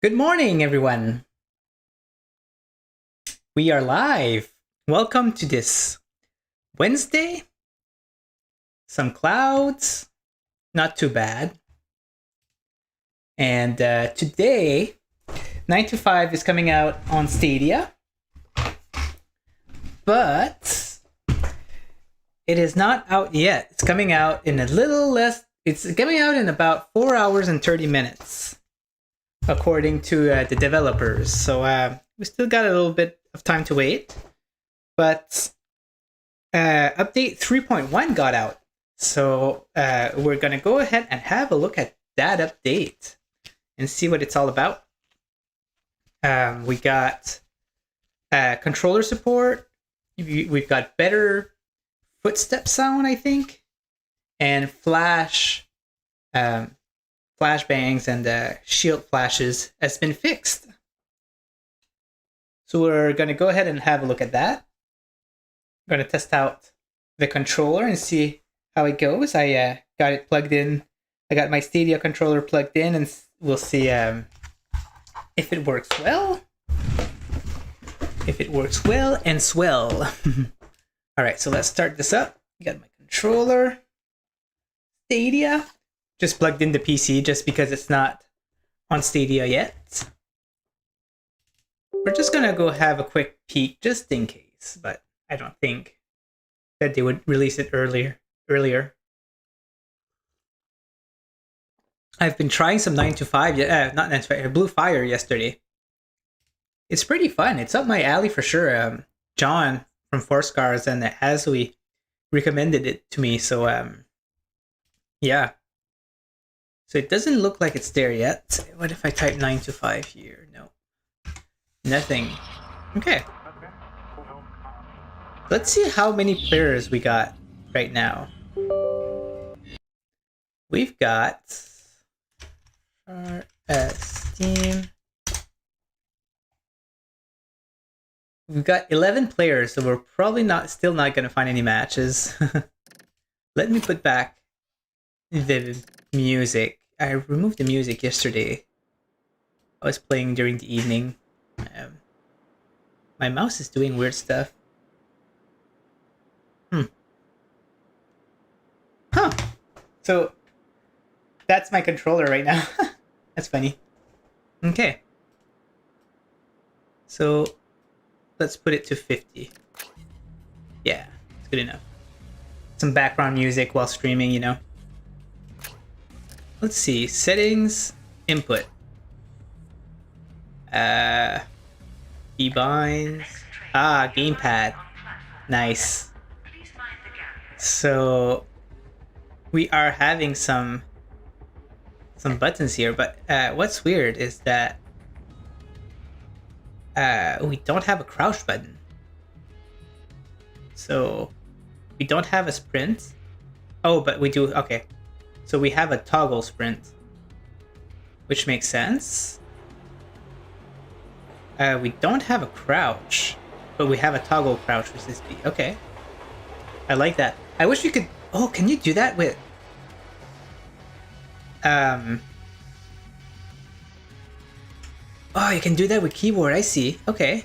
Good morning, everyone. We are live. Welcome to this Wednesday. Some clouds, not too bad. And today, 9 to 5 is coming out on Stadia. But it is not out yet. It's coming out in a little less. It's coming out in about 4 hours and 30 minutes. According to the developers. So we still got a little bit of time to wait. But update 3.1 got out. So we're going to go ahead and have a look at that update and see what it's all about. We got controller support. We've got better footstep sound, I think. And flashbangs and shield flashes has been fixed. So we're going to go ahead and have a look at that. I'm going to test out the controller and see how it goes. I got it plugged in. I got my Stadia controller plugged in, and we'll see if it works well. If it works well and swell. All right, so let's start this up. I got my controller. Stadia. Just plugged in the PC just because it's not on Stadia yet. We're just gonna go have a quick peek just in case, but I don't think that they would release it earlier. I've been trying some 9 to 5, not 9 to 5, Blue Fire yesterday. It's pretty fun. It's up my alley for sure. John from Four Scars and Asui recommended it to me, so yeah. So it doesn't look like it's there yet. What if I type 9 to 5 here? No. Nothing. Okay. Let's see how many players we got right now. We've got Steam. We've got 11 players, so we're probably still not gonna find any matches. Let me put back the music. I removed the music yesterday. I was playing during the evening. My mouse is doing weird stuff. Huh. So that's my controller right now. That's funny. Okay. So let's put it to 50. Yeah, it's good enough. Some background music while streaming, you know. Let's see, settings, input. Keybinds. Gamepad. Nice. So we are having some buttons here, but what's weird is that we don't have a crouch button. So we don't have a sprint. Oh, but we do, okay. So we have a toggle sprint, which makes sense. We don't have a crouch, but we have a toggle crouch with this B. Okay. I like that. I wish we could... Oh, can you do that with... Oh, you can do that with keyboard. I see. Okay.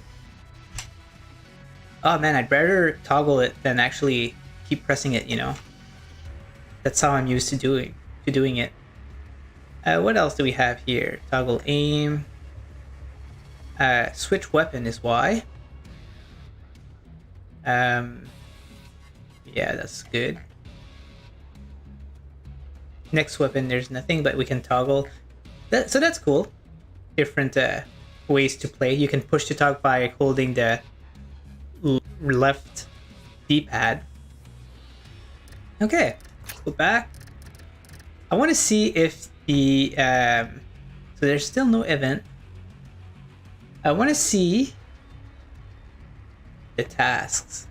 Oh man, I'd rather toggle it than actually keep pressing it, you know. That's how I'm used to doing it. What else do we have here? Toggle aim. Switch weapon is Y. Yeah, that's good. Next weapon, there's nothing, but we can toggle. So that's cool. Different ways to play. You can push to talk by holding the left D-pad. Okay, let's go back. I want to see if the... so there's still no event. I want to see the tasks.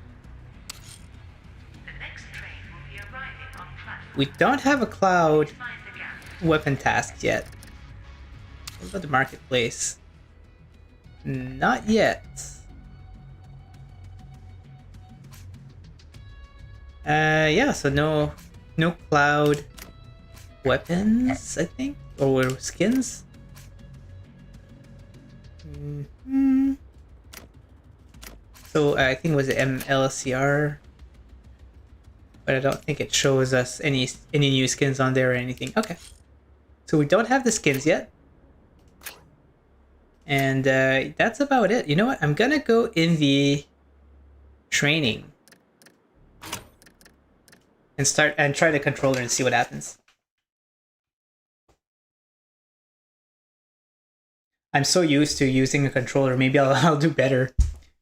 We don't have a cloud weapon task yet. What about the marketplace? Not yet. Yeah, so no cloud weapons, I think, or skins. So I think it was the MLCR, but I don't think it shows us any new skins on there or anything. Okay, so we don't have the skins yet, and that's about it. You know what? I'm gonna go in the training and try the controller and see what happens. I'm so used to using a controller. Maybe I'll do better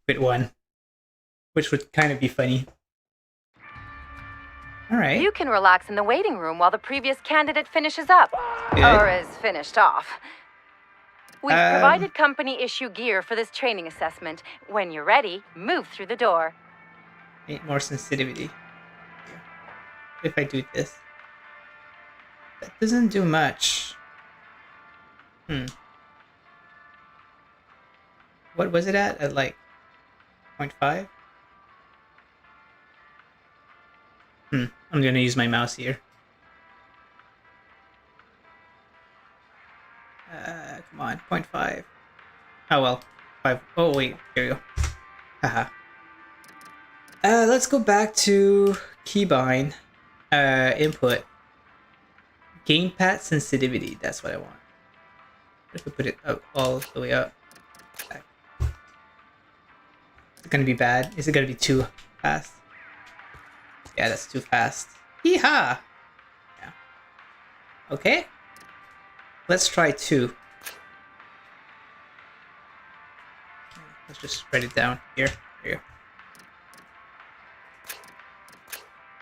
with one, which would kind of be funny. All right. You can relax in the waiting room while the previous candidate finishes up. Good. Or is finished off. We've provided company issue gear for this training assessment. When you're ready, move through the door. Need more sensitivity. If I do this. That doesn't do much. What was it at? At like 0.5? I'm gonna use my mouse here. Come on, 0.5. Oh well, 5. Oh wait, here we go. Haha. Let's go back to keybind. Input. Gamepad sensitivity. That's what I want. I could put it up all the way up. Back. Is it gonna be bad? Is it gonna be too fast? Yeah, that's too fast. Yeehaw! Yeah. Okay. Let's try 2. Let's just write it down here. Here you go.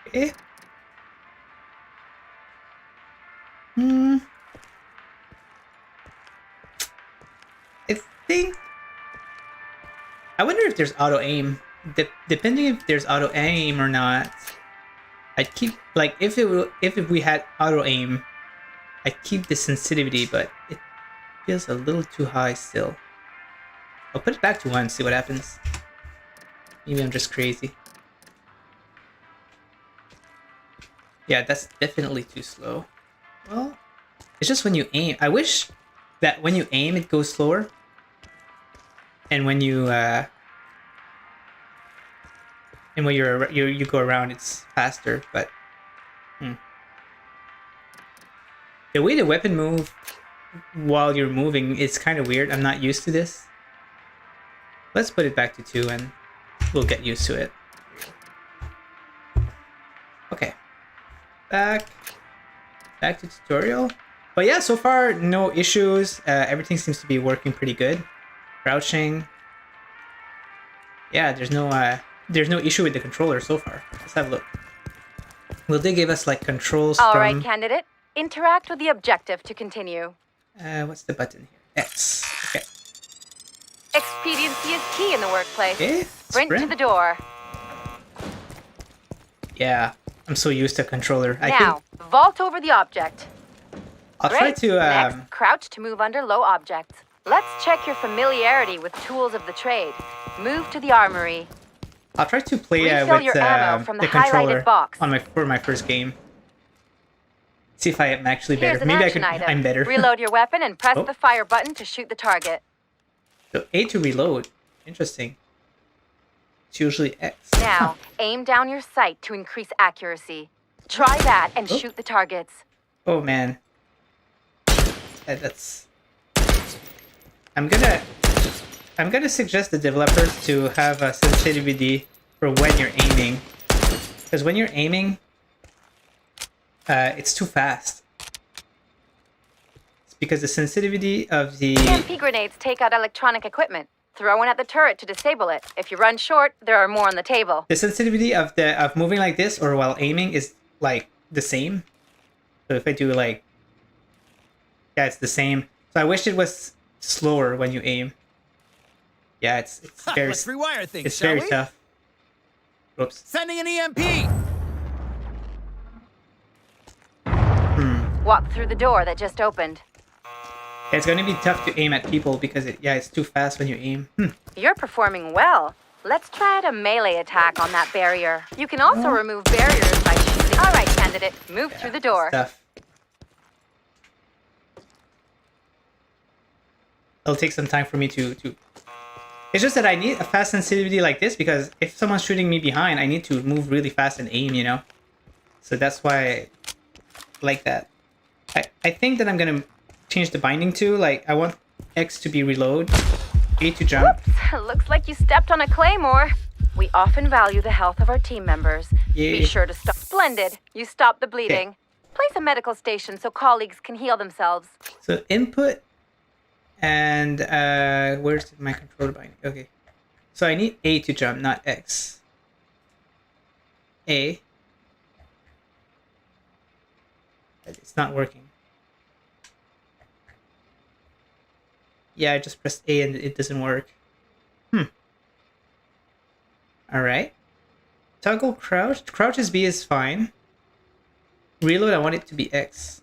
Okay. I think. I wonder if there's auto aim. Depending if there's auto aim or not. I'd keep like if we had auto aim, I'd keep the sensitivity, but it feels a little too high still. I'll put it back to 1, see what happens. Maybe I'm just crazy. Yeah, that's definitely too slow. Well, it's just when you aim. I wish that when you aim it goes slower. And when you you go around it's faster, but the way the weapon move while you're moving is kind of weird. I'm not used to this. Let's put it back to 2 and we'll get used to it. Okay. Back to tutorial. But yeah, so far no issues. Everything seems to be working pretty good. Crouching. Yeah, there's no issue with the controller so far. Let's have a look. Will they give us like controls All from... right, candidate. Interact with the objective to continue. What's the button here? X. Okay. Expediency is key in the workplace. Okay. Sprint to the door. Yeah, I'm so used to a controller. Now, vault over the object. I'll try to Next, crouch to move under low objects. Let's check your familiarity with tools of the trade. Move to the armory. I'll try to play Refill with your ammo from the controller highlighted box. for my first game. See if I am actually better. Here's an Maybe action item. I'm better. Reload your weapon and press Oh. the fire button to shoot the target. So A to reload. Interesting. It's usually X. Now, aim down your sight to increase accuracy. Try that and shoot the targets. Oh man. That's... I'm gonna suggest the developers to have a sensitivity for when you're aiming. Because when you're aiming, it's too fast. It's because the sensitivity of the... Emp Grenades take out electronic equipment. Throw one at the turret to disable it. If you run short, there are more on the table. The sensitivity of moving like this or while aiming is like the same. So if I do like... Yeah, it's the same. So I wish it was slower when you aim. Yeah, it's very... Let's rewire things, it's shall very we? tough. Oops. Sending an EMP! Walk through the door that just opened. It's going to be tough to aim at people because it's too fast when you aim. You're performing well. Let's try out a melee attack on that barrier. You can also remove barriers by shooting. All right, candidate, move through the door. Tough. it'll take some time for me to. It's just that I need a fast sensitivity like this because if someone's shooting me behind, I need to move really fast and aim, you know? So that's why I like that. I think that I'm gonna change the binding to, like, I want X to be reload, A to jump. Whoops, looks like you stepped on a claymore. We often value the health of our team members. Yeah. Be sure to stop. Splendid. You stopped the bleeding. Place a medical station so colleagues can heal themselves. So input and where's my controller binding? Okay. So I need A to jump, not X. A. It's not working. Yeah, I just pressed A and it doesn't work. Alright. Toggle crouch. Crouch is B is fine. Reload, I want it to be X.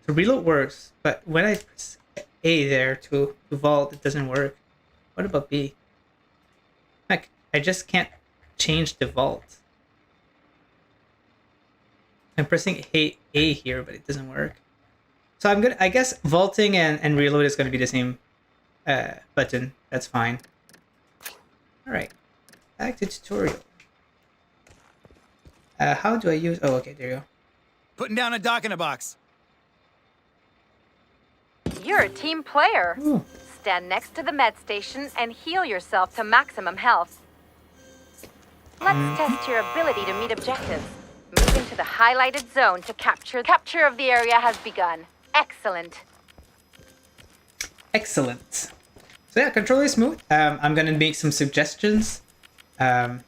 So reload works, but when I press A there to vault, it doesn't work. What about B? I just can't change the vault. I'm pressing A here, but it doesn't work. So I guess vaulting and reload is gonna be the same button. That's fine. Alright. Back to tutorial. How do I use... Oh, okay, there you go. Putting down a dock in a box. You're a team player. Ooh. Stand next to the med station and heal yourself to maximum health. Let's test your ability to meet objectives. Move into the highlighted zone to capture. Capture of the area has begun. Excellent. Excellent. So yeah, controller is smooth. I'm gonna make some suggestions. Yeah.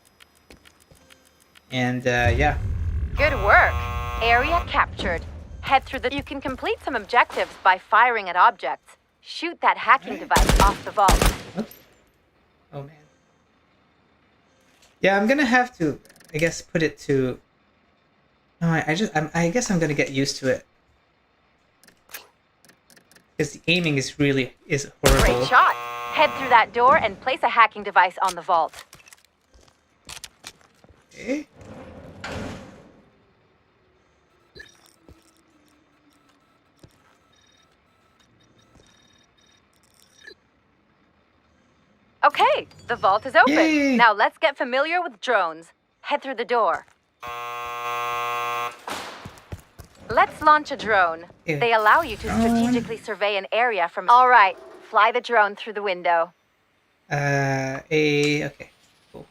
Good work. Area captured. Head through the... You can complete some objectives by firing at objects. Shoot that hacking device off the vault. Oops. Oh man. Yeah, I'm gonna have to, I guess, put it to... No, I guess I'm gonna get used to it. Because the aiming is horrible. Great shot. Head through that door and place a hacking device on the vault. Okay. Okay, the vault is open. Yay. Now let's get familiar with drones. Head through the door. Let's launch a drone. Ew. They allow you to strategically survey an area from... All right, fly the drone through the window. Okay. Cool.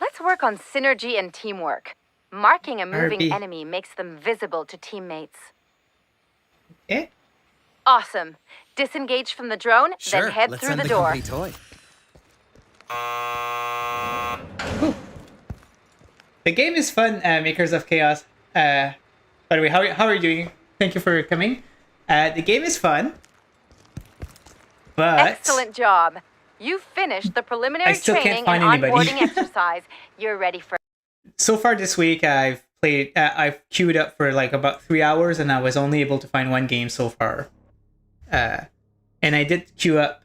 Let's work on synergy and teamwork. Marking a moving RB. enemy makes them visible to teammates. Okay. Awesome. Disengage from the drone, Sure, then head let's through send the door. company toy. The game is fun, Makers of Chaos. By the way, how are you doing? Thank you for coming. The game is fun, but... Excellent job. You finished the preliminary I still can't training find and anybody. onboarding exercise. You're ready for... So far this week, I've queued up for like about 3 hours, and I was only able to find one game so far. And I did queue up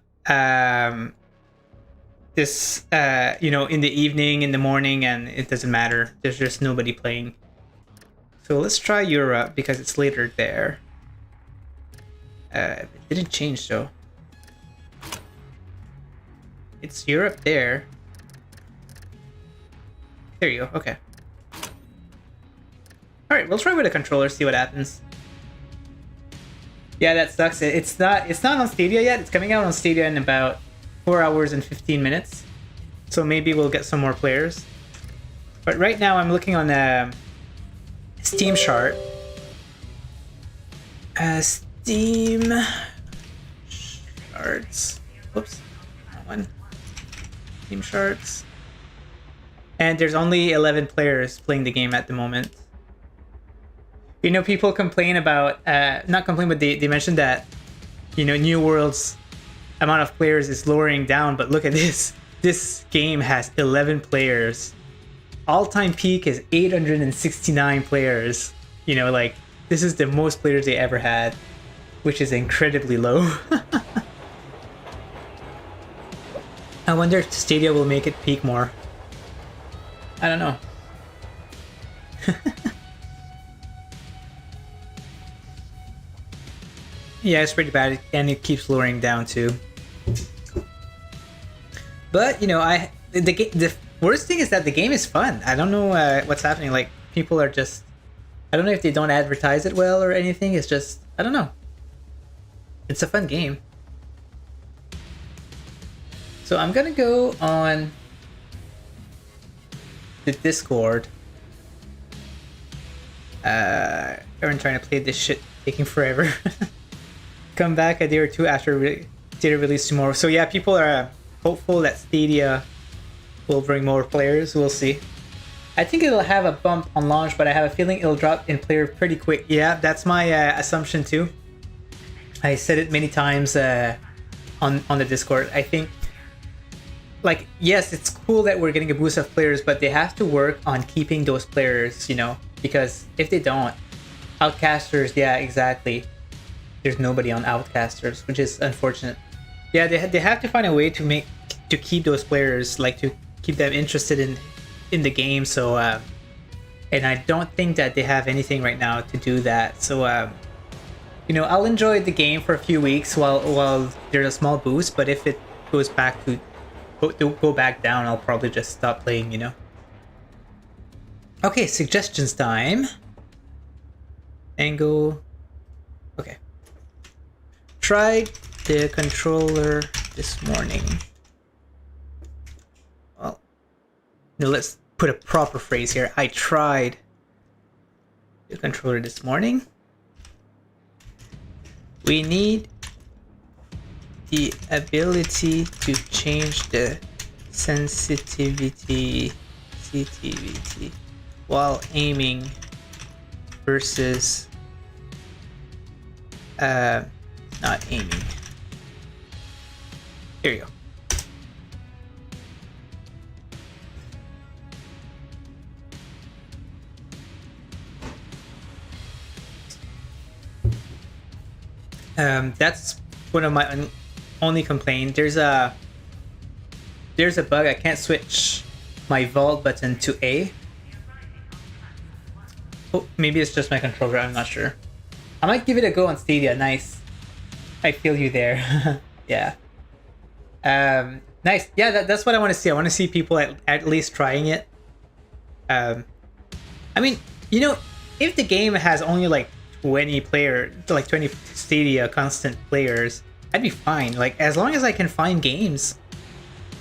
this, in the evening, in the morning, and it doesn't matter. There's just nobody playing. So let's try Europe because it's later there. It didn't change though. It's Europe there. There you go. Okay. All right, we'll try with a controller, see what happens. Yeah, that sucks. It's not on Stadia yet. It's coming out on Stadia in about 4 hours and 15 minutes. So maybe we'll get some more players. But right now I'm looking on Steam chart. Steam charts. Whoops. That one. Steam charts. And there's only 11 players playing the game at the moment. You know, people complain about, not complain, but they mentioned that, New World's amount of players is lowering down, but look at this. This game has 11 players. All-time peak is 869 players. This is the most players they ever had, which is incredibly low. I wonder if Stadia will make it peak more. I don't know. Yeah, it's pretty bad, and it keeps lowering down too. But you know, the worst thing is that the game is fun. I don't know what's happening. Like people are just, I don't know if they don't advertise it well or anything. It's just, I don't know. It's a fun game. So I'm gonna go on the Discord. Everyone trying to play this shit, taking forever. Come back a day or two after data release tomorrow. So yeah, people are hopeful that Stadia will bring more players. We'll see. I think it'll have a bump on launch, but I have a feeling it'll drop in player pretty quick. Yeah, that's my assumption too. I said it many times on the Discord. I think, like, yes, it's cool that we're getting a boost of players, but they have to work on keeping those players, you know, because if they don't, Outcasters, yeah, exactly. There's nobody on Outcasters, which is unfortunate. Yeah, they have to find a way to keep those players, like to keep them interested in the game. So, and I don't think that they have anything right now to do that. So, you know, I'll enjoy the game for a few weeks while there's a small boost. But if it goes back to go back down, I'll probably just stop playing. You know. Okay, suggestions time. Angle. Okay. Tried the controller this morning. Well, no, let's put a proper phrase here. I tried the controller this morning. We need the ability to change the sensitivity while aiming versus not aiming. Here you go. That's one of my only complaint. There's a bug. I can't switch my vault button to A. Oh, maybe it's just my controller. I'm not sure. I might give it a go on Stadia. Nice. I feel you there. Yeah. Nice. Yeah, that's what I want to see. I want to see people at least trying it. I mean, you know, if the game has only like 20 Stadia constant players, I'd be fine. Like, as long as I can find games,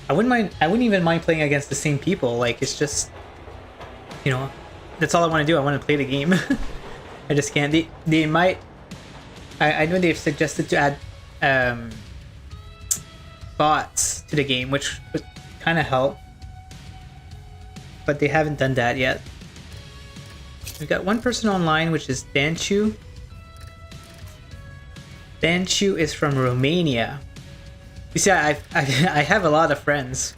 I wouldn't even mind playing against the same people. Like, it's just, you know, that's all I want to do. I want to play the game. I just can't. They might. I know they've suggested to add bots to the game, which would kind of help, but they haven't done that yet. We've got one person online, which is Danchu. Danchu is from Romania. You see, I have a lot of friends.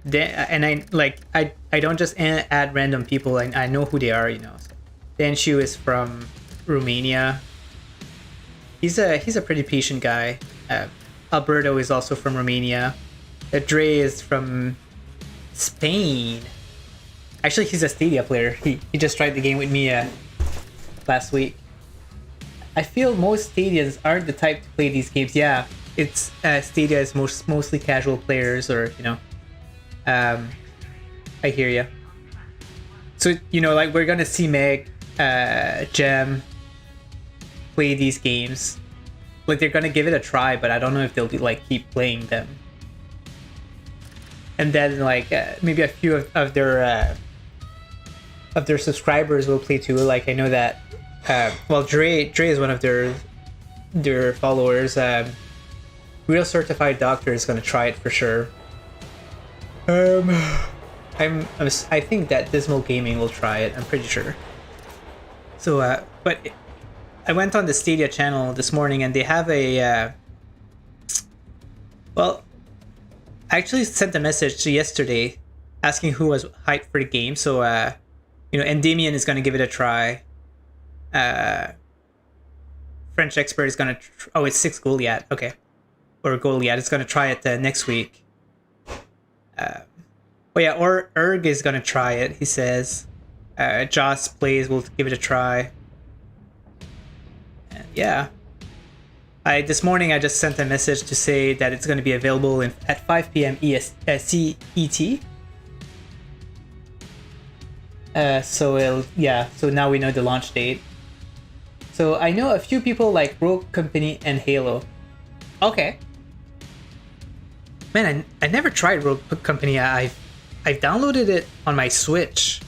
And I don't just add random people. I know who they are, you know. So Danchu is from Romania. He's a pretty patient guy. Alberto is also from Romania. Dre is from Spain. Actually, he's a Stadia player. He just tried the game with me last week. I feel most Stadians aren't the type to play these games. Yeah, it's Stadia is mostly casual players, or you know. I hear you. So you know, like we're gonna see Meg, Gem play these games. Like they're gonna give it a try, but I don't know if they'll be like keep playing them. And then like maybe a few of their subscribers will play too. Like I know that well Dre is one of their followers. Real Certified Doctor is gonna try it for sure. I think that Dismal Gaming will try it. I'm pretty sure. So but I went on the Stadia channel this morning and they have a well, I actually sent a message yesterday asking who was hyped for the game. So you know, Endymion is gonna give it a try. French Expert is gonna oh, it's 6 Goliath. Okay, or Goliath is gonna try it next week. Oh yeah, or Erg is gonna try it. He says. Joss Plays will give it a try. And yeah. This morning I just sent a message to say that it's going to be available at 5 p.m. CET. So now we know the launch date. So I know a few people like Rogue Company and Halo. Okay. Man, I never tried Rogue Company. I downloaded it on my Switch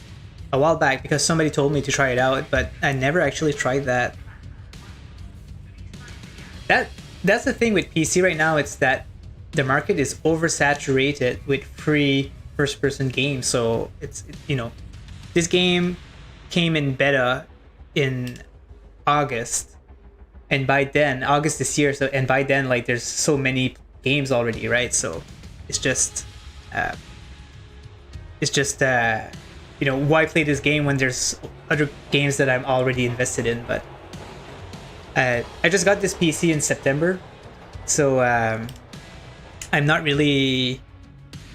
a while back because somebody told me to try it out, but I never actually tried that. That's the thing with PC right now. It's that the market is oversaturated with free first-person games. So this game came in beta in August, and by then August this year. So and by then like there's so many games already, right? So it's just why play this game when there's other games that I'm already invested in? But I just got this PC in September, so I haven't really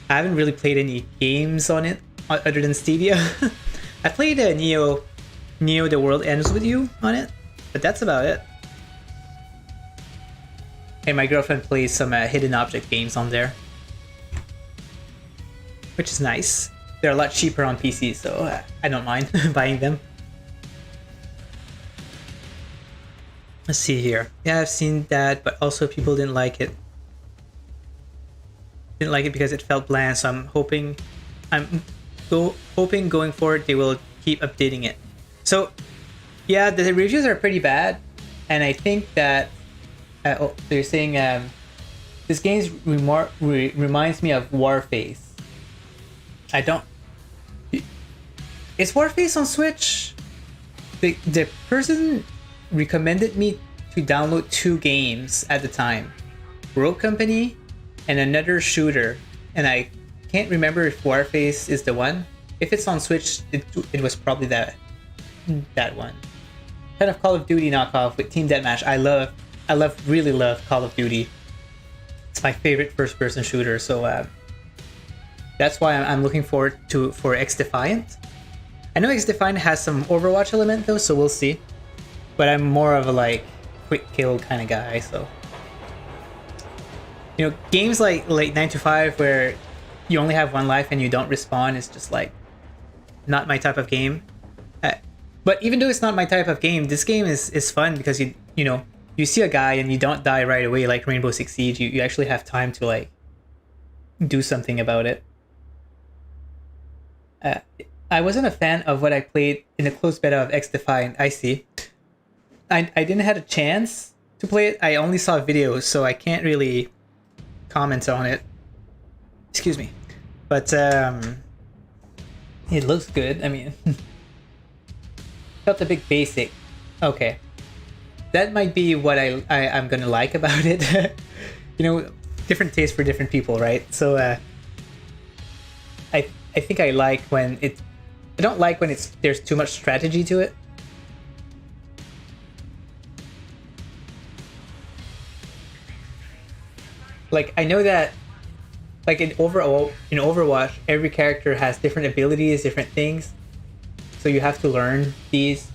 played any games on it other than Stadia. I played Neo The World Ends With You on it, but that's about it. And my girlfriend plays some hidden object games on there, which is nice. They're a lot cheaper on PC, so I don't mind buying them. Let's see here. Yeah, I've seen that, but also people didn't like it. Didn't like it because it felt bland, so I'm hoping going forward they will keep updating it. So yeah, the reviews are pretty bad, and I think that so you're saying this game reminds me of Warface. I don't. Is Warface on Switch? The person recommended me to download 2 games at the time, Rogue Company and another shooter, and I can't remember if Warface is the one. If it's on Switch, it was probably that one. Kind of Call of Duty knockoff with Team Deathmatch. I really love Call of Duty. It's my favorite first-person shooter, so that's why I'm looking forward for X Defiant. I know X Defiant has some Overwatch element though, so we'll see. But I'm more of a like quick kill kind of guy, so games like 9 to 5 where you only have one life and you don't respawn is just like not my type of game. But even though it's not my type of game, this game is fun because you see a guy and you don't die right away like Rainbow Six Siege. You actually have time to like do something about it. I wasn't a fan of what I played in the closed beta of X Defiant. I see. I didn't have a chance to play it. I only saw videos, so I can't really comment on it. Excuse me. But it looks good. I mean, felt a bit basic. Okay. That might be what I'm gonna like about it. Different taste for different people, right? So I think I like when I don't like when there's too much strategy to it. Like I know that like in Overwatch, every character has different abilities, different things. So you have to learn these.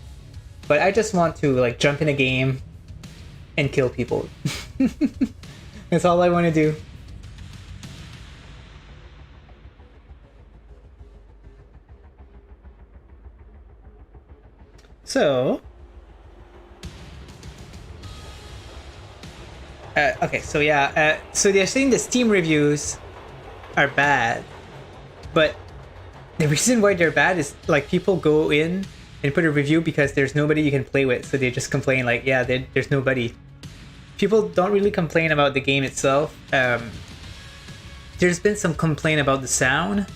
But I just want to like jump in a game and kill people. That's all I want to do. So okay, so yeah, so they're saying the Steam reviews are bad, but the reason why they're bad is like people go in and put a review because there's nobody you can play with, so they just complain like, yeah, there's nobody. People don't really complain about the game itself. There's been some complaint about the sound.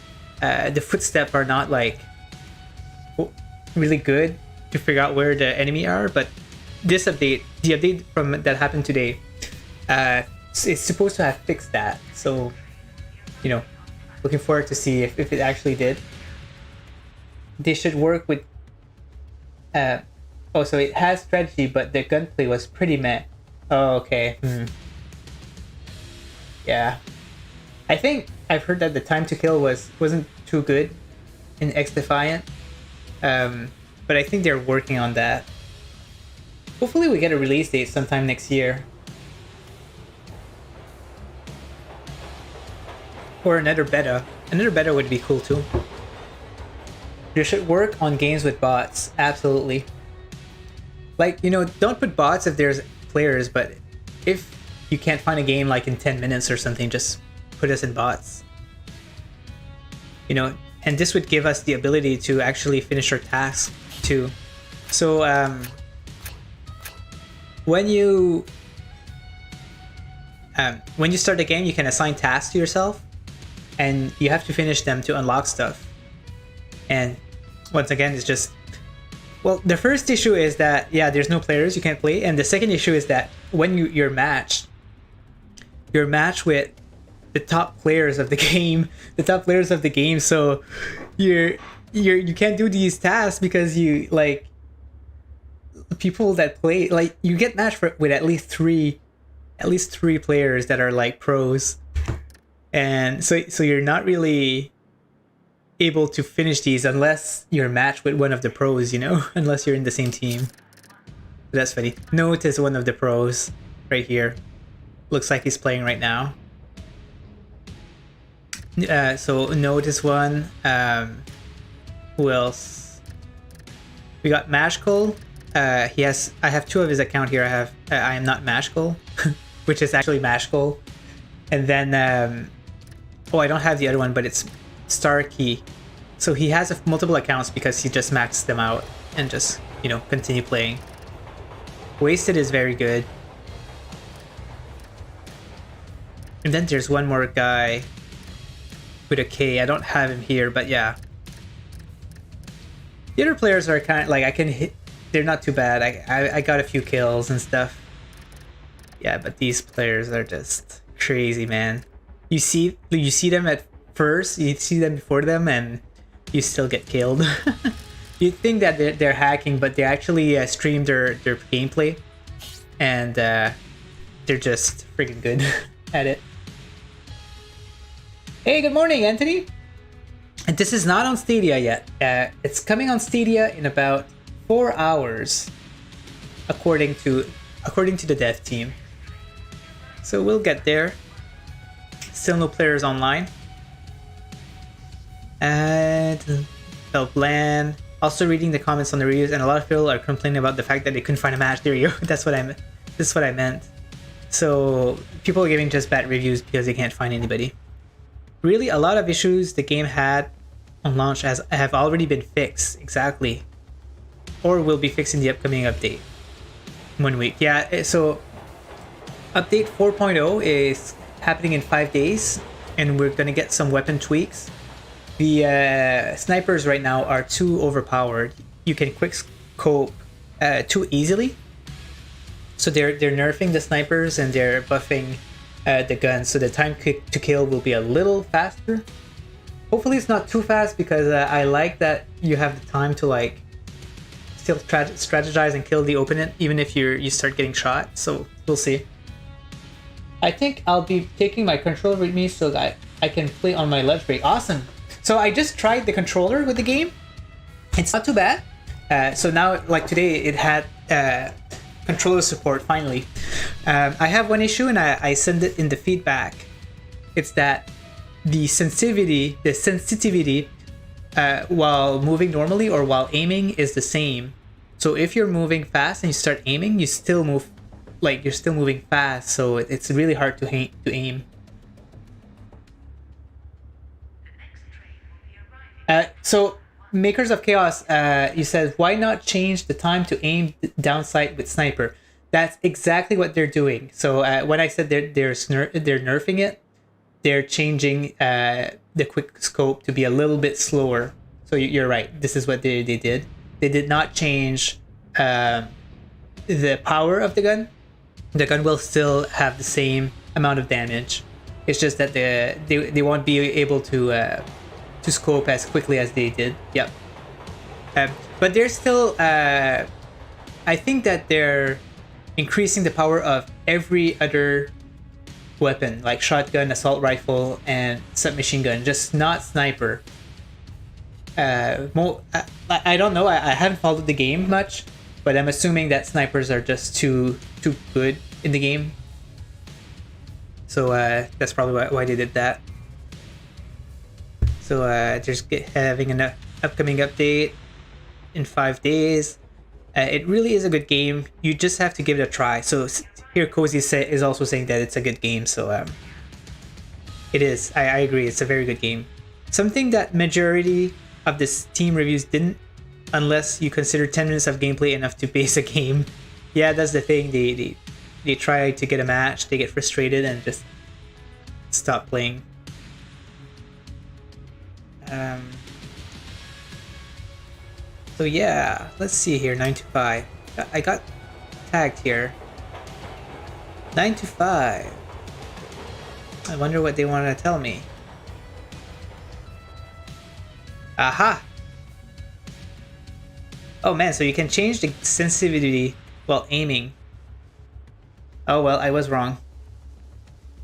The footsteps are not like really good to figure out where the enemy are, but this update, the update that happened today, it's supposed to have fixed that. So, looking forward to see if it actually did. They should work with so it has strategy, but the gunplay was pretty meh. Oh, okay. Yeah. I think I've heard that the time to kill wasn't too good in X Defiant. But I think they're working on that. Hopefully we get a release date sometime next year. Or another beta. Another beta would be cool too. You should work on games with bots. Absolutely. Like, you know, don't put bots if there's players, but if you can't find a game like in 10 minutes or something, just put us in bots. You know, and this would give us the ability to actually finish our tasks too. So, when you start the game, you can assign tasks to yourself, and you have to finish them to unlock stuff. And once again, it's just, well, the first issue is that, yeah, there's no players, you can't play, and the second issue is that when you're matched with the top players of the game, so you can't do these tasks because you, like, people that play, like, you get matched with at least three players that are like pros, and so you're not really able to finish these unless you're matched with one of the pros, you know, unless you're in the same team. That's funny. Note is one of the pros right here. Looks like he's playing right now. So Note is one. Who else? We got Mashkul. I have two of his account here. I am not Mashkul, which is actually Mashkul. And then I don't have the other one, but it's Starkey. So he has multiple accounts because he just maxed them out and just, you know, continue playing. Wasted is very good. And then there's one more guy with a K. I don't have him here, but yeah. The other players are kind of like, I can hit. They're not too bad. I got a few kills and stuff. Yeah, but these players are just crazy, man. You see them at first, you see them before them, and you still get killed. You'd think that they're hacking, but they actually stream their gameplay, and they're just freaking good at it. Hey, good morning, Anthony. And this is not on Stadia yet. It's coming on Stadia in about 4 hours, according to the dev team. So we'll get there. Still no players online. And bland. Also reading the comments on the reviews, and a lot of people are complaining about the fact that they couldn't find a match. There you go. That's what I meant. So people are giving just bad reviews because they can't find anybody. Really, a lot of issues the game had on launch have already been fixed. Exactly. Or will be fixed in the upcoming update. 1 week. Yeah, so update 4.0 is happening in 5 days, and we're gonna get some weapon tweaks. The snipers right now are too overpowered. You can quick scope too easily. So they're nerfing the snipers and they're buffing the guns, so the time to kill will be a little faster. Hopefully it's not too fast, because I like that you have the time to like still strategize and kill the opponent even if you start getting shot. So we'll see. I think I'll be taking my controller with me so that I can play on my lunch break. Awesome. So I just tried the controller with the game. It's not too bad. So now, like today, it had controller support finally. I have one issue, and I send it in the feedback. It's that the sensitivity while moving normally or while aiming is the same. So if you're moving fast and you start aiming, you still move like you're still moving fast. So it's really hard to aim. So Makers of Chaos, you said, why not change the time to aim down sight with sniper? That's exactly what they're doing. So when I said they're nerfing it, they're changing the quick scope to be a little bit slower. So you're right. This is what they did. They did not change the power of the gun. The gun will still have the same amount of damage. It's just that they won't be able to scope as quickly as they did. Yep. But they're still I think that they're increasing the power of every other weapon, like shotgun, assault rifle, and submachine gun, just not sniper. I don't know, I haven't followed the game much, But I'm assuming that snipers are just too good in the game. So that's probably why they did that. So there's having an upcoming update in 5 days. It really is a good game. You just have to give it a try. So here Cozy is also saying that it's a good game. So it is. I agree. It's a very good game. Something that majority of the Steam reviews didn't, unless you consider 10 minutes of gameplay enough to base a game. Yeah, that's the thing. They try to get a match, they get frustrated and just stop playing. So yeah, let's see here. 9 to 5. I got tagged here. 9 to 5. I wonder what they want to tell me. Aha! Oh man, so you can change the sensitivity while aiming. Oh well, I was wrong.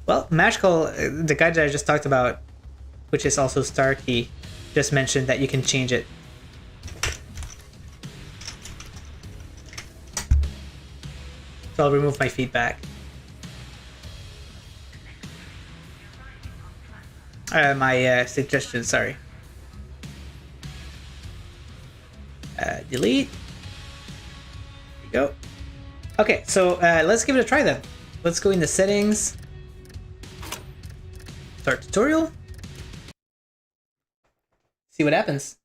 Well, match call, the guy that I just talked about, which is also Starkey, just mentioned that you can change it. So I'll remove my feedback. My suggestion, sorry. Delete. There we go. Okay, so let's give it a try then. Let's go into settings. Start tutorial. See what happens.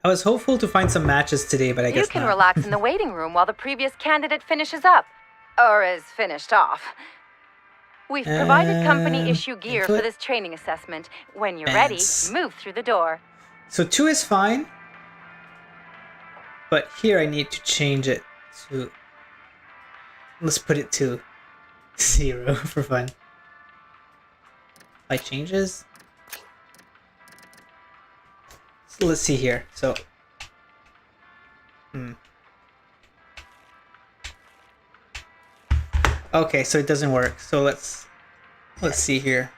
I was hopeful to find some matches today, but I guess You can not. relax in the waiting room while the previous candidate finishes up. Or is finished off. We've provided company issue gear for this training assessment. When you're ready, move through the door. So 2 is fine. But here I need to change it to... Let's put it to 0 for fun. Light changes. So let's see here. So... Okay, so it doesn't work. So let's see here.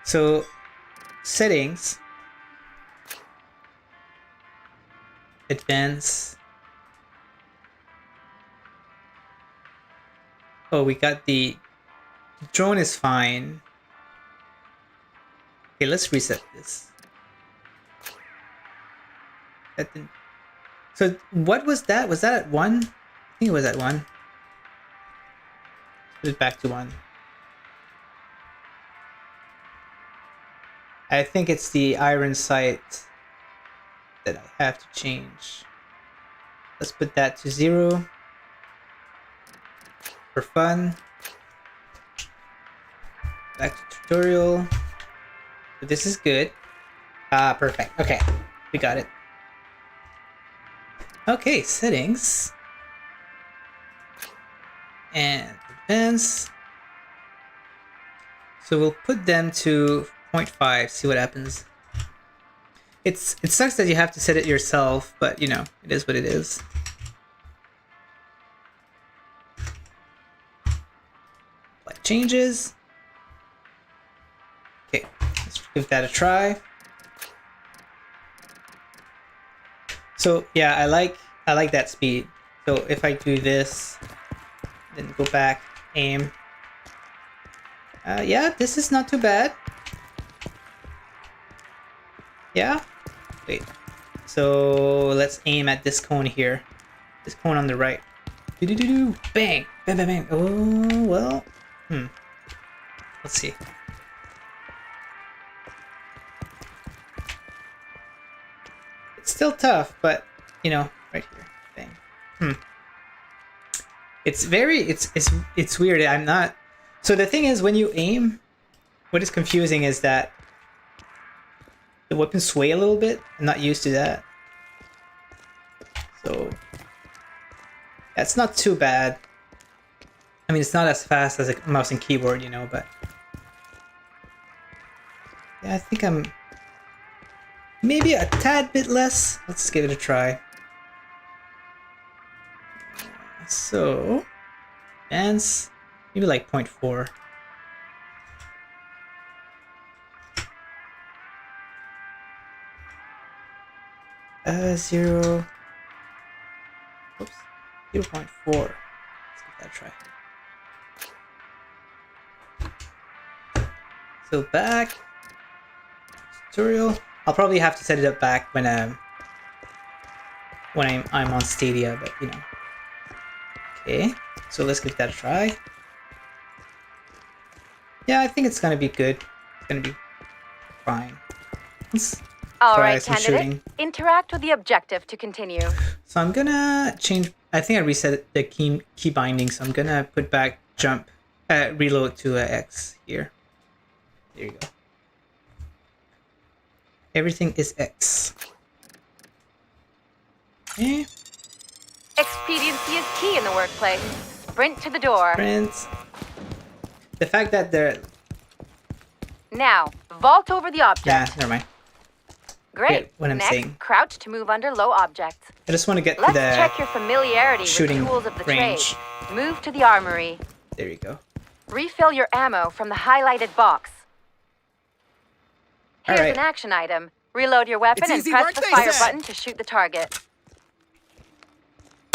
So settings, advanced. Oh, we got the drone is fine. Okay, let's reset this. That didn't... So what was that? Was that at 1? I think it was at 1. Put it back to 1. I think it's the iron sight that I have to change. Let's put that to 0 for fun. Back to tutorial. So this is good. Perfect. Okay, we got it. Okay, settings. And advance. So we'll put them to 0.5, see what happens. It sucks that you have to set it yourself, but you know, it is what it is. Light changes. Okay, let's give that a try. So yeah, I like that speed. So if I do this, then go back, aim. Yeah, this is not too bad. Yeah? Wait. So let's aim at this cone here. This cone on the right. Do-do-do-do. Bang! Bang, bang, bang. Oh, well. Let's see. It's still tough, but, you know, right here. Bang. It's very... It's weird. I'm not... So the thing is, when you aim, what is confusing is that the weapons sway a little bit. I'm not used to that. So that's not too bad. I mean, it's not as fast as a mouse and keyboard, you know, but yeah, I think I'm maybe a tad bit less. Let's give it a try. So, advance, maybe like 0.4. 0. Oops. 0.4. Let's give that a try. So back. Tutorial. I'll probably have to set it up back when I'm on Stadia, but you know. Okay. So let's give that a try. Yeah, I think it's gonna be good. It's gonna be fine. Let's All try right, some candidate. shooting. Interact with the objective to continue. So I'm gonna change. I think I reset the key binding, so I'm gonna put back jump, reload to X here. There you go. Everything is X. Okay. Expediency is key in the workplace. Sprint to the door. Friends. The fact that they're Now, vault over the object. yeah, never mind. Great. Get what I'm Next, saying. crouch to move under low objects. I just want to get to Let's the check your familiarity shooting with tools of the range. trade. Move to the armory. There you go. Refill your ammo from the highlighted box. Here's Alright. an action item. Reload your weapon It's and easy press work, the they fire said. button to shoot the target.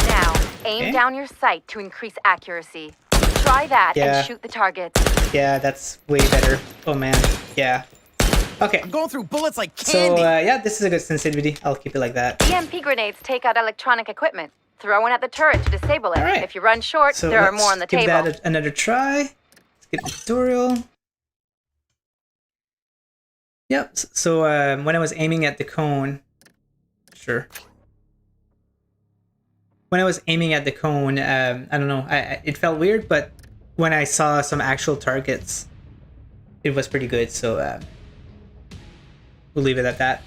Now, aim Okay. down your sight to increase accuracy. Try that Yeah. and shoot the target. Yeah, that's way better. Oh man. Yeah. Okay. I'm going through bullets like So candy. yeah, this is a good sensitivity. I'll keep it like that. Emp Grenades take out electronic equipment. Throw one at the turret to disable it. Alright. If you run short, So there are let's more on the give table. that another try. Let's get the tutorial. Yep. So when I was aiming at the cone, sure. When I was aiming at the cone, I don't know. It felt weird, but when I saw some actual targets, it was pretty good. So we'll leave it at that.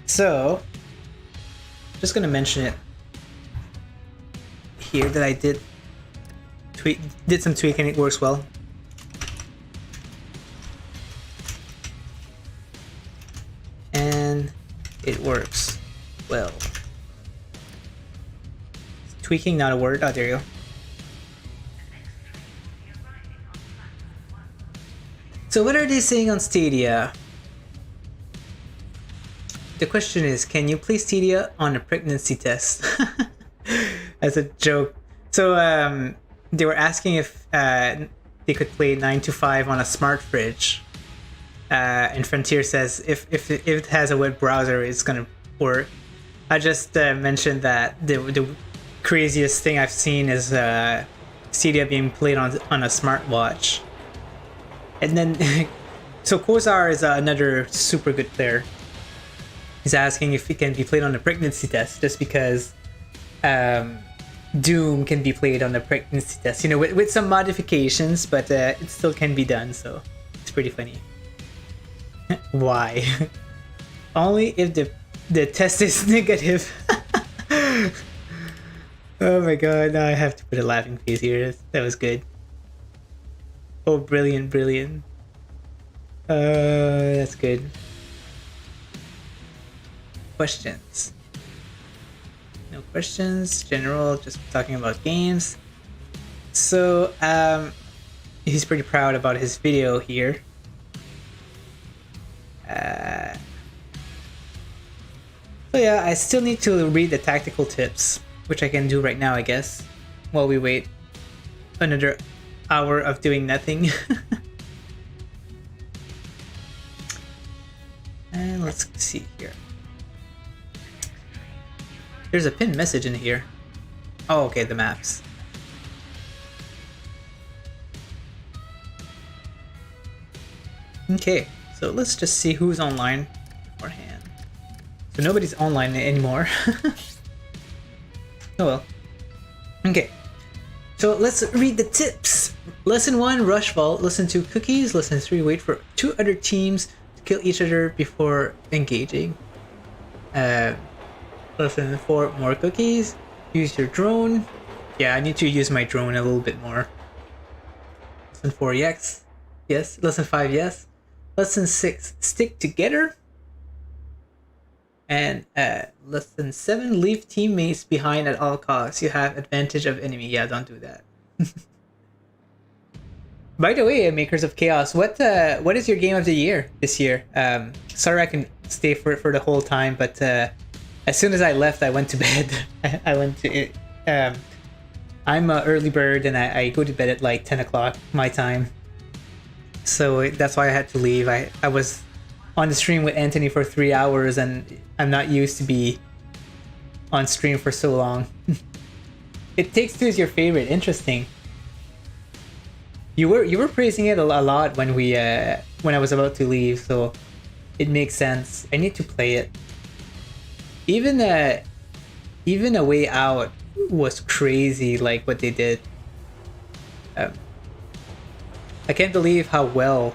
So, just gonna mention it here that I did some tweaking. It works well. And it works well. Tweaking, not a word. Oh, there you go. So what are they saying on Stadia? The question is, can you play Stadia on a pregnancy test? As a joke. So they were asking if they could play 9 to 5 on a smart fridge. And Frontier says if it has a web browser, it's gonna work. I just mentioned that the craziest thing I've seen is Stadia being played on a smartwatch. And then, so Kozar is another super good player. He's asking if it can be played on a pregnancy test, just because Doom can be played on a pregnancy test, you know, with some modifications, but it still can be done, so it's pretty funny. Why? Only if the test is negative. Oh my god, now I have to put a laughing face here. That was good. Oh, brilliant, brilliant. That's good. Questions? No questions. General, just talking about games. So, he's pretty proud about his video here. So yeah, I still need to read the tactical tips, which I can do right now, I guess, while we wait another hour of doing nothing. And let's see here. There's a pinned message in here. Oh, okay, the maps. Okay, so let's just see who's online beforehand. So nobody's online anymore. Oh well. Okay. So let's read the tips. Lesson 1, rush vault. Lesson 2, cookies. Lesson 3, wait for 2 other teams to kill each other before engaging. Lesson 4, more cookies. Use your drone. Yeah, I need to use my drone a little bit more. Lesson 4, yes. Yes. Lesson 5, yes. Lesson 6, stick together. And lesson 7, leave teammates behind at all costs. You have advantage of enemy. Yeah, don't do that. By the way, makers of chaos, what is your game of the year this year? Sorry, I can stay for the whole time, but as soon as I left, I went to bed. I went to. I'm an early bird, and I go to bed at like 10 o'clock my time. So that's why I had to leave. I was on the stream with Anthony for 3 hours, and I'm not used to be on stream for so long. It Takes Two is your favorite. Interesting. You were praising it a lot when I was about to leave, so it makes sense. I need to play it. Even A Way Out was crazy, like what they did. I can't believe how well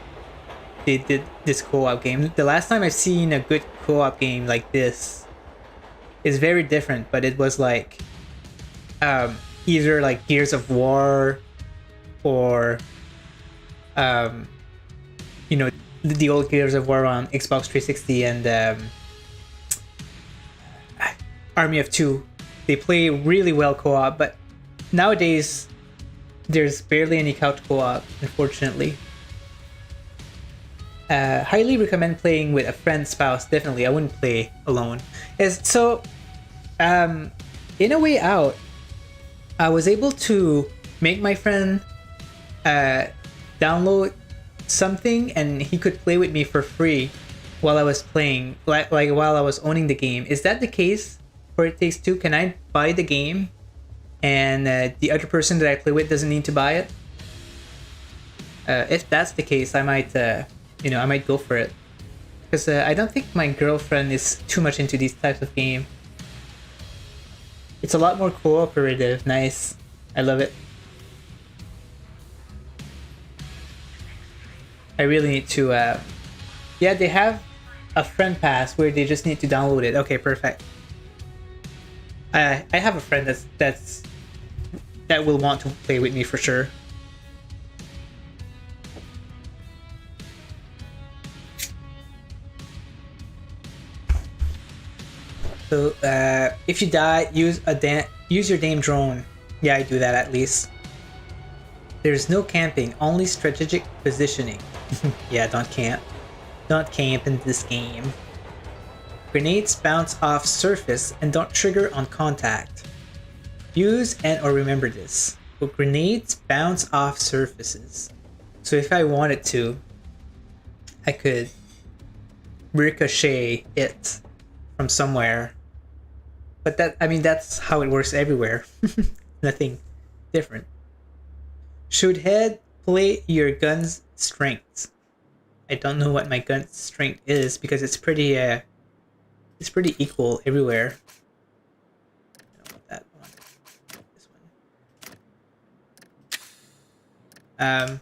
they did this co-op game. The last time I've seen a good co-op game like this is very different, but it was like either like Gears of War or you know, the old Gears of War on Xbox 360 and Army of Two. They play really well co-op, but nowadays there's barely any couch co-op, unfortunately. Highly recommend playing with a friend, spouse. Definitely, I wouldn't play alone. In A Way Out, I was able to make my friend download something, and he could play with me for free while I was playing, like while I was owning the game. Is that the case for It Takes Two? Can I buy the game, and the other person that I play with doesn't need to buy it? If that's the case, I might go for it, because I don't think my girlfriend is too much into these types of game. It's a lot more cooperative. Nice. I love it. I really need to yeah, they have a friend pass where they just need to download it. Okay, perfect. I have a friend that will want to play with me for sure. So if you die, use your damn drone. Yeah, I do that at least. There's no camping, only strategic positioning. Yeah, don't camp. Don't camp in this game. Grenades bounce off surface and don't trigger on contact. Use and or remember this. But grenades bounce off surfaces. So if I wanted to, I could ricochet it from somewhere. But that's how it works everywhere. Nothing different. Should head play your gun's strengths. I don't know what my gun's strength is because it's pretty equal everywhere. I don't want that one. This one.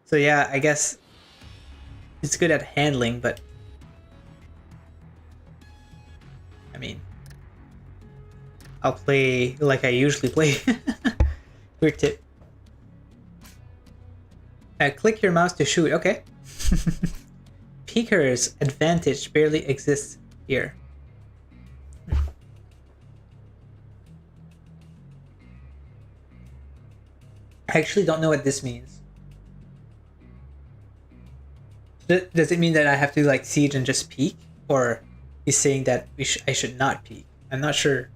So yeah, I guess it's good at handling, but I mean, I'll play like I usually play. Weird tip. Click your mouse to shoot. Okay. Peeker's advantage barely exists here. I actually don't know what this means. Does it mean that I have to like siege and just peek, or he's saying that I should not peek? I'm not sure.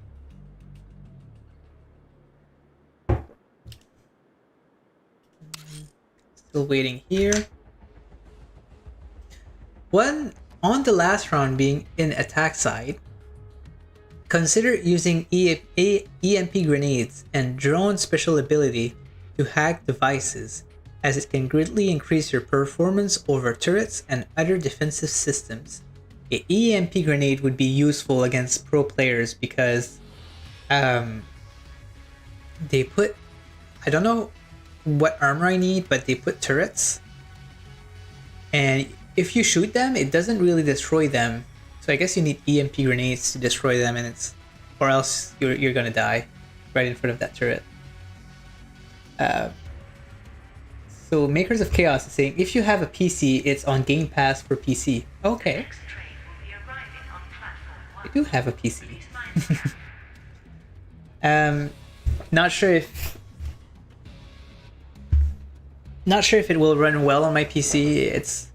Still waiting here. When on the last round being in attack side, consider using EMP grenades and drone special ability to hack devices, as it can greatly increase your performance over turrets and other defensive systems. An EMP grenade would be useful against pro players because they put, I don't know what armor I need, but they put turrets, and if you shoot them, it doesn't really destroy them. So I guess you need EMP grenades to destroy them, and or else you're gonna die right in front of that turret. So Makers of Chaos is saying if you have a PC, it's on Game Pass for PC. Okay. I do have a PC. Not sure if not sure if it will run well on my PC. It's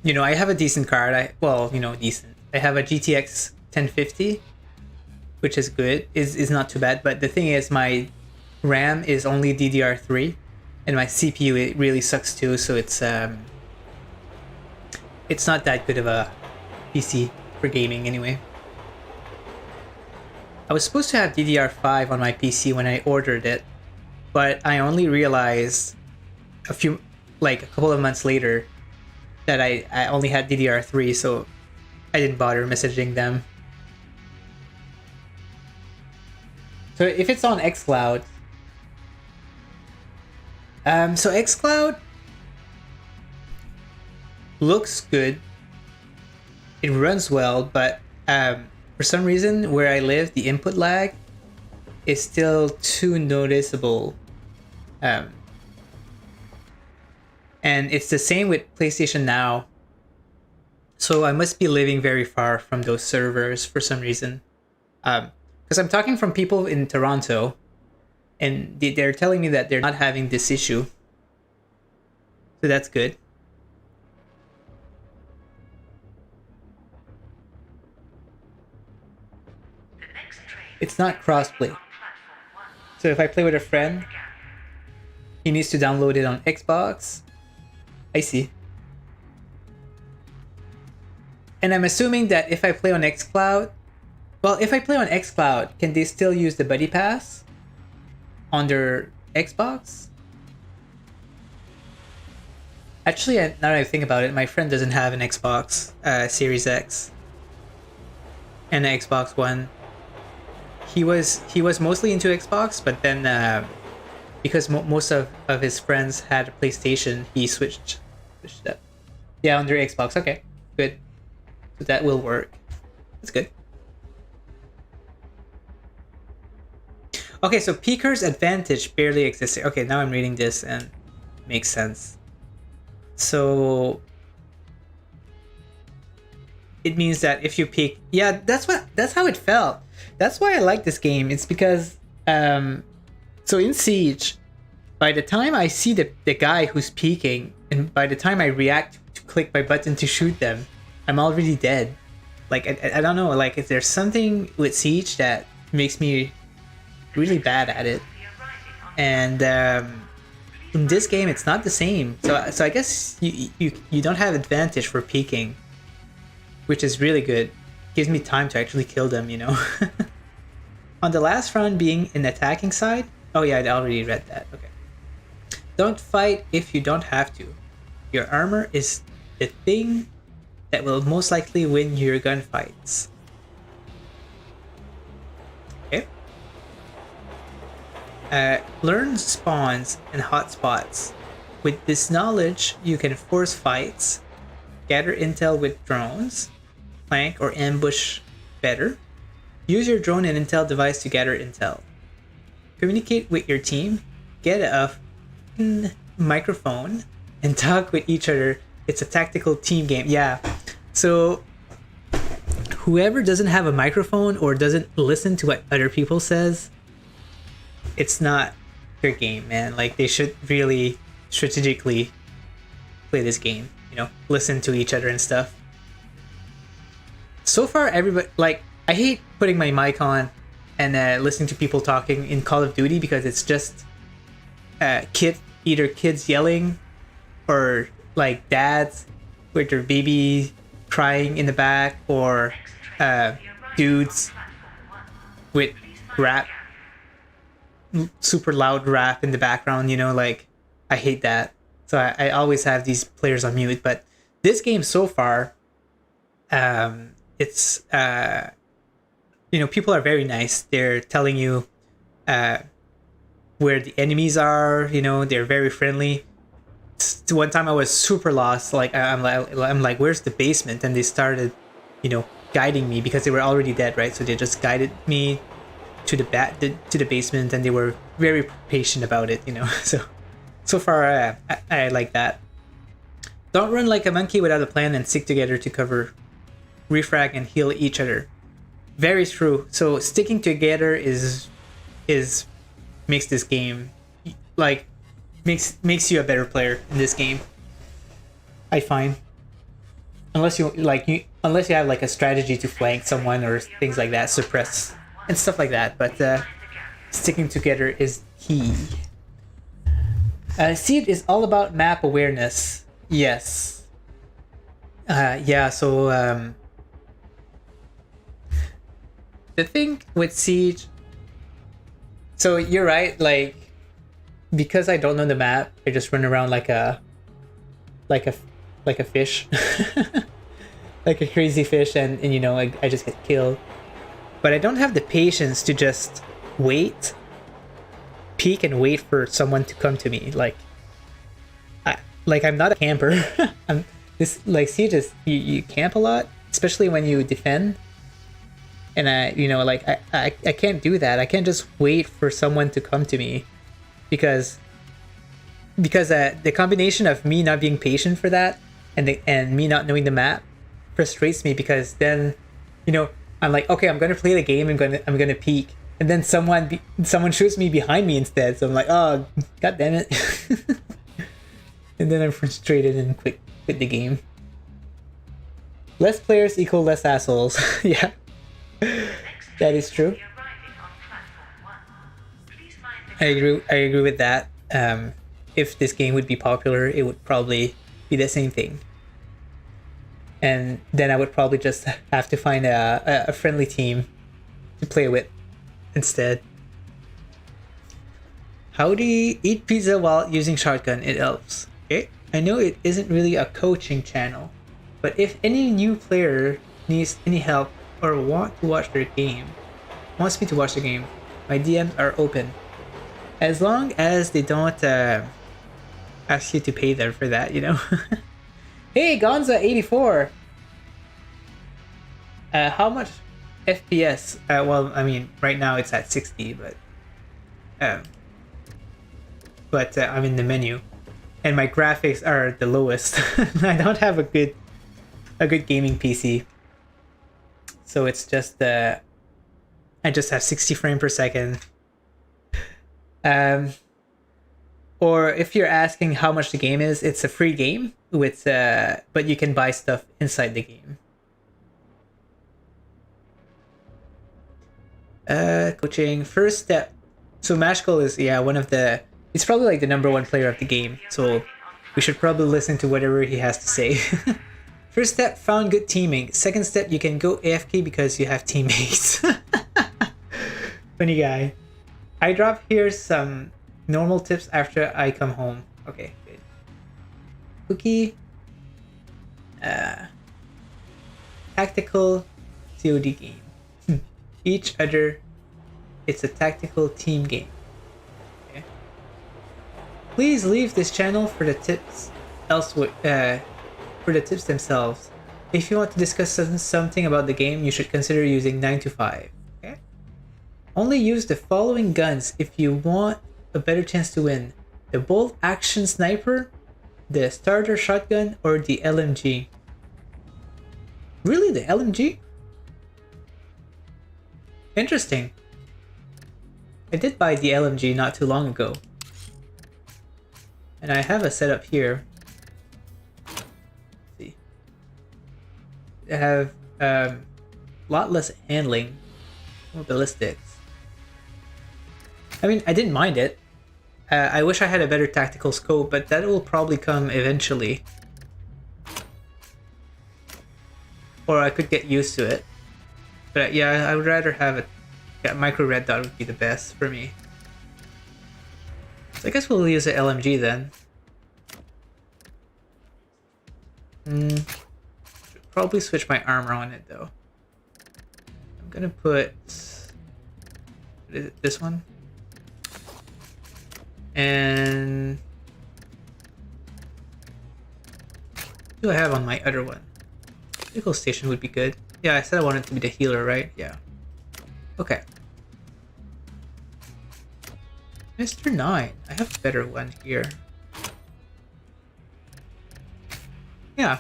you know, I have a decent card. Decent. I have a GTX 1050, which is good. Is not too bad. But the thing is, my RAM is only DDR3, and my CPU it really sucks too. So it's not that good of a PC for gaming anyway. I was supposed to have DDR5 on my PC when I ordered it, but I only realized a couple of months later that I only had DDR3, so I didn't bother messaging them. So if it's on xCloud, so xCloud looks good. It runs well, but for some reason where I live, the input lag is still too noticeable. And it's the same with PlayStation Now. So I must be living very far from those servers for some reason. Because I'm talking from people in Toronto, and they're telling me that they're not having this issue. So that's good. It's not crossplay. So if I play with a friend, he needs to download it on Xbox. I see. And I'm assuming that if I play on xCloud, if I play on xCloud, can they still use the Buddy Pass on their Xbox? Actually, now that I think about it, my friend doesn't have an Xbox Series X and an Xbox One. He was mostly into Xbox, but then because most of his friends had a PlayStation, he switched up. Yeah, on their Xbox. Okay, good. So that will work. That's good. Okay, so Peeker's advantage barely exists. Okay, now I'm reading this and it makes sense. So it means that if you peek, yeah, that's how it felt. That's why I like this game. It's because so in Siege, by the time I see the guy who's peeking, and by the time I react to click my button to shoot them, I'm already dead. Like I don't know, like if there's something with Siege that makes me really bad at it. And in this game it's not the same. So I guess you don't have advantage for peeking, which is really good. Gives me time to actually kill them, you know. On the last round being an attacking side. Oh yeah, I already read that. Okay. Don't fight if you don't have to. Your armor is the thing that will most likely win your gunfights. Okay. Learn spawns and hotspots. With this knowledge, you can force fights, gather intel with drones, flank or ambush better. Use your drone and intel device to gather intel. Communicate with your team, get a microphone, and talk with each other. It's a tactical team game. Yeah. So whoever doesn't have a microphone or doesn't listen to what other people says, it's not their game, man. Like they should really strategically play this game, you know, listen to each other and stuff. So far, everybody, like, I hate putting my mic on and listening to people talking in Call of Duty because it's just either kids yelling or like dads with their baby crying in the back, or dudes with rap, super loud rap in the background, you know, like I hate that. So I always have these players on mute. But this game so far, it's you know, people are very nice. They're telling you where the enemies are, you know, they're very friendly. One time I was super lost, like I'm like where's the basement, and they started, you know, guiding me because they were already dead, right? So they just guided me to the basement, and they were very patient about it, you know. So far I like that. Don't run like a monkey without a plan, and stick together to cover, refrag, and heal each other. Very true. So sticking together is makes this game, like, makes you a better player in this game, I find. Unless you have like a strategy to flank someone or things like that, suppress and stuff like that. But sticking together is key. Seed is all about map awareness. Yes. Yeah. So the thing with Siege. So you're right. Like, because I don't know the map, I just run around like a fish. Like a crazy fish, and you know, I just get killed. But I don't have the patience to just wait, peek and wait for someone to come to me. I'm not a camper. Siege is you camp a lot, especially when you defend. And I can't do that. I can't just wait for someone to come to me, because the combination of me not being patient for that and me not knowing the map frustrates me, because then, you know, I'm like, okay, I'm gonna play the game. I'm gonna peek, and then someone shoots me behind me instead. So I'm like, oh, god damn it. And then I'm frustrated and quit the game. Less players equal less assholes. Yeah, that is true. I agree with that. If this game would be popular, it would probably be the same thing. And then I would probably just have to find a friendly team to play with instead. How do you eat pizza while using shotgun? It helps. Okay. I know it isn't really a coaching channel, but if any new player needs any help or wants me to watch the game, my DMs are open. As long as they don't ask you to pay them for that, you know? Hey, Gonza84! How much FPS? Well, I mean, right now it's at 60, but I'm in the menu, and my graphics are the lowest. I don't have a good gaming PC, so it's just I just have 60 frames per second. Or if you're asking how much the game is, it's a free game with but you can buy stuff inside the game. Coaching first step. So Mashkal is he's probably like the #1 player of the game, so we should probably listen to whatever he has to say. First step, found good teaming. Second step, you can go AFK because you have teammates. Funny guy. I drop here some normal tips after I come home. Okay, good. Cookie. Tactical COD game. Each other. It's a tactical team game. Okay. Please leave this channel for the tips elsewhere. For the tips themselves. If you want to discuss something about the game, you should consider using 925. Okay. Only use the following guns if you want a better chance to win: the bolt action sniper, the starter shotgun, or the LMG. Really, the LMG? Interesting. I did buy the LMG not too long ago, and I have a setup here. Let's see, I have a lot less handling, more ballistics. I mean, I didn't mind it. I wish I had a better tactical scope, but that will probably come eventually. Or I could get used to it. But yeah, I would rather have a micro red dot would be the best for me. So I guess we'll use the LMG then. Should probably switch my armor on it though. I'm gonna put this one. And what do I have on my other one? Vehicle station would be good. Yeah, I said I wanted to be the healer, right? Yeah. Okay. Mr. 9. I have a better one here. Yeah.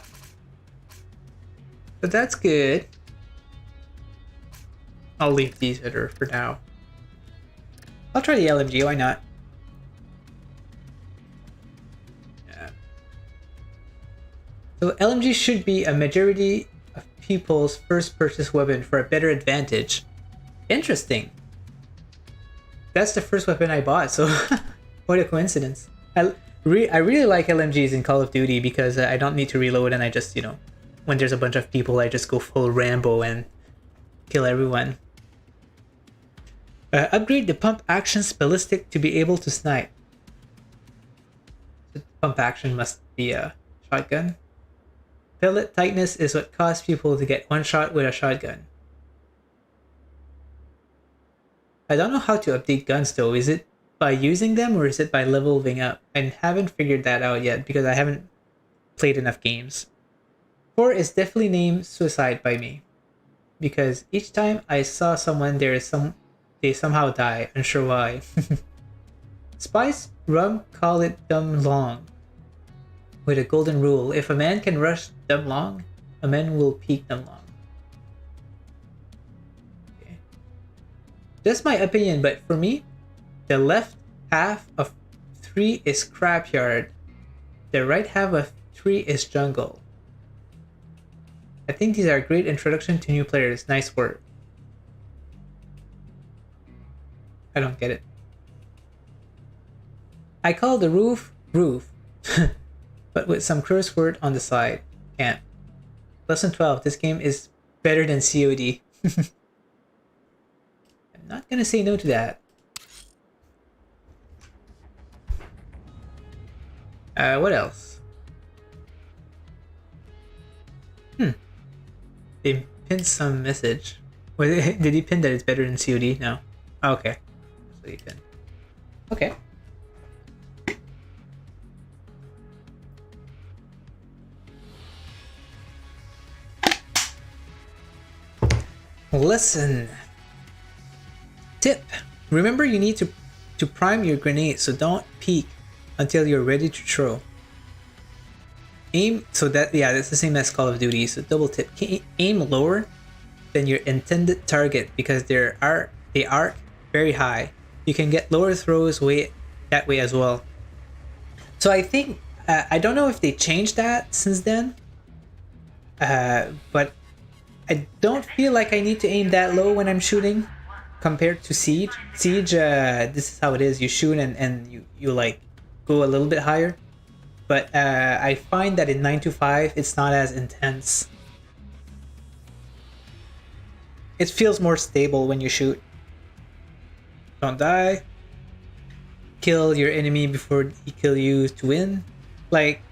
But that's good. I'll leave these other for now. I'll try the LMG, why not? So LMG should be a majority of people's first purchase weapon for a better advantage. Interesting. That's the first weapon I bought, so what a coincidence. I really like LMGs in Call of Duty because I don't need to reload, and I just, you know, when there's a bunch of people, I just go full Rambo and kill everyone. Upgrade the pump action ballistic to be able to snipe. The pump action must be a shotgun. Pellet tightness is what causes people to get one shot with a shotgun. I don't know how to update guns though. Is it by using them or is it by leveling up? I haven't figured that out yet because I haven't played enough games. 4 is definitely named Suicide by me. Because each time I saw someone they somehow die, unsure why. Spice Rum call it dumb long. With a golden rule, if a man can rush dumb long, a man will peak dumb long. Okay. Just my opinion, but for me, the left half of 3 is Scrapyard. The right half of 3 is Jungle. I think these are a great introduction to new players. Nice work. I don't get it. I call the roof, but with some curse word on the side. Can't. Lesson 12. This game is better than COD. I'm not gonna say no to that. What else? They pinned some message. Wait, did he pin that it's better than COD? No. Oh, okay. So he pinned. Okay. Listen. Tip. Remember you need to prime your grenade, so don't peek until you're ready to throw. Aim, so that, yeah, that's the same as Call of Duty, so double tip. Aim lower than your intended target because they arc very high. You can get lower throws that way as well. So I think, I don't know if they changed that since then, but I don't feel like I need to aim that low when I'm shooting compared to Siege. Siege, this is how it is. You shoot and you like go a little bit higher. But I find that in 925, it's not as intense. It feels more stable when you shoot. Don't die. Kill your enemy before he kill you to win. Like,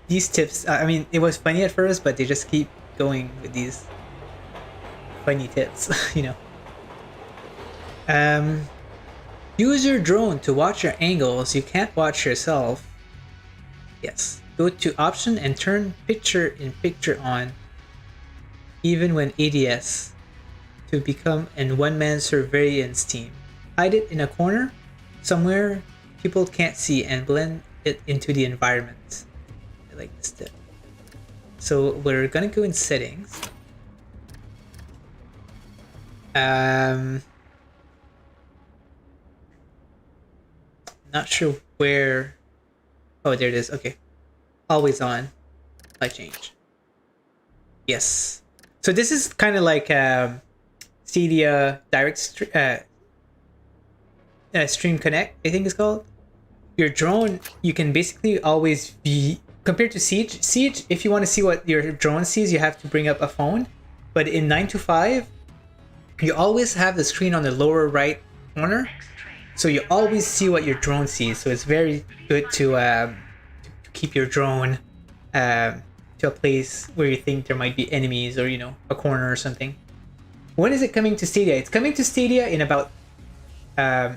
these tips, I mean, it was funny at first, but they just keep going with these funny tips, you know. Use your drone to watch your angles. You can't watch yourself. Yes. Go to option and turn picture in picture on, even when ADS, to become an one-man surveillance team. Hide it in a corner, somewhere people can't see, and blend it into the environment. I like this tip. So we're gonna go in settings. Not sure where. Oh, there it is. Okay. Always on. Apply change. Yes. So this is kind of like Stadia Direct Stream Connect, I think it's called. Your drone, you can basically always be, compared to Siege. Siege, if you want to see what your drone sees, you have to bring up a phone. But in 925, you always have the screen on the lower right corner. So you always see what your drone sees. So it's very good to keep your drone to a place where you think there might be enemies or, you know, a corner or something. When is it coming to Stadia? It's coming to Stadia in about 3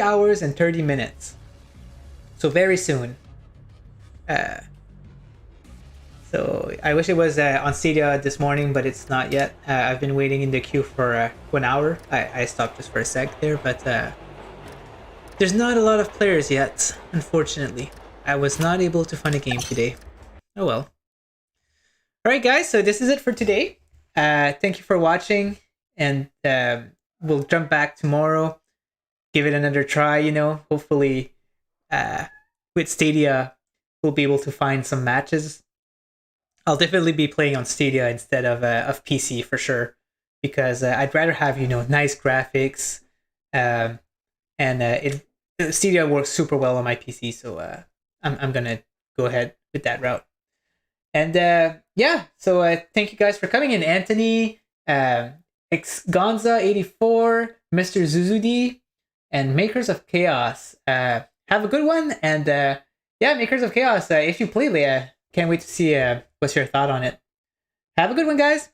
hours and 30 minutes. So very soon. So I wish it was on Stadia this morning, but it's not yet. I've been waiting in the queue for 1 hour. I stopped just for a sec there, but there's not a lot of players yet, unfortunately. I was not able to find a game today. Oh well. Alright guys, so this is it for today. Thank you for watching, and we'll jump back tomorrow. Give it another try, you know. Hopefully with Stadia we'll be able to find some matches. I'll definitely be playing on Stadia instead of PC for sure, because I'd rather have nice graphics, and Stadia works super well on my PC, so I'm gonna go ahead with that route. And so thank you guys for coming in, Anthony, Gonza84, Mr. Zuzudi, and Makers of Chaos. Have a good one, and Makers of Chaos. If you play Leia, can't wait to see what's your thought on it. Have a good one, guys.